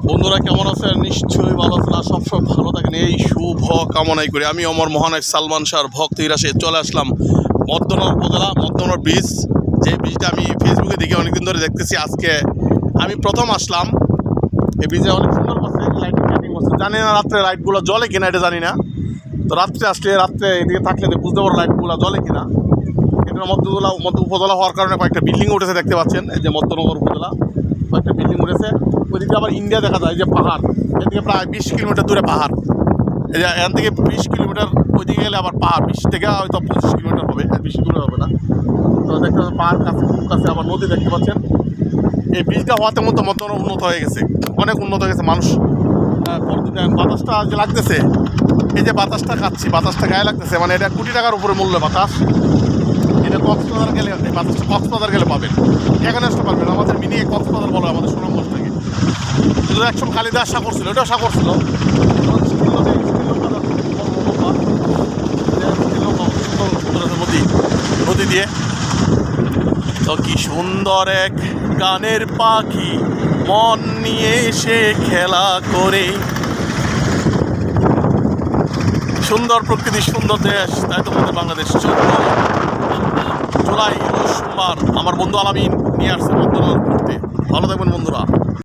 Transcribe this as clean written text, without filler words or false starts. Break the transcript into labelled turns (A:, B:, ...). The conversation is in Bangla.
A: বন্ধুরা কেমন আছেন? নিশ্চয়ই ভালো আছেন আর সবসময় ভালো থাকেন এই শুভ কামনাই করি। আমি আমার মহানায়ক সালমান শাহর ভক্তরা চলে আসলাম মর্দনা উপজেলা মর্দনা ব্রিজ। যে ব্রিজটা আমি ফেসবুকে দেখি অনেকদিন ধরে দেখতেছি, আজকে আমি প্রথম আসলাম। এই ব্রিজে অনেক সুন্দর করছে, লাইটিং টাইটিং করছে। জানি না রাত্রে লাইটগুলো জ্বলে কিনা, এটা জানি না। তো রাত্রে আসলে রাত্রে এদিকে থাকলে বুঝতে পারো লাইটগুলো জ্বলে কিনা। এটা মধ্য উপজেলা হওয়ার কারণে কয়েকটা বিল্ডিং উঠেছে, দেখতে পাচ্ছেন। এই যে মধ্যনগর উপজেলা কয়েকটা বিল্ডিং উঠেছে। ওইদিকে আবার ইন্ডিয়া দেখা যায়, যে পাহাড়, এদিকে প্রায় 20 কিলোমিটার দূরে পাহাড়। এই যে এখান থেকে 20 কিলোমিটার ওইদিকে গেলে আবার পাহাড়, 20 থেকে হয়তো 25 কিলোমিটার হবে, আর বেশি দূরে হবে না। তো দেখতে পাচ্ছেন পাহাড় কাছে, খুব কাছে আবার নদী দেখতে পাচ্ছেন। এই ব্রিজটা হওয়াতে মতো উন্নত হয়ে গেছে, অনেক উন্নত হয়ে গেছে। মানুষ বাতাসটা যে লাগতেছে, এই যে বাতাসটা খাচ্ছি, বাতাসটা গায়ে লাগতেছে, মানে এটা কোটি টাকার উপরে মূল্য বাতাস। এটা কক্সবাজার গেলে এই বাতাসটা কক্সবাজার গেলে পাবেন, এখানে আসতে পারবেন। আমাদের মিনি কক্সবাজার বলে আমাদের সুনামগঞ্জ থেকে। শুধু একসময় কালিদাস সাগর ছিল, এটাও সাগর ছিল। নদী দিয়ে তো কি সুন্দর এক গানের পাখি মন নিয়ে এসে খেলা করে। সুন্দর প্রকৃতি, সুন্দর দেশ, তাই তো আমাদের বাংলাদেশ। জুলাই সোমবার আমার বন্ধু আলামিন নিয়ে আসছে মন্ত্রণালয় করতে। ভালো থাকবেন বন্ধুরা।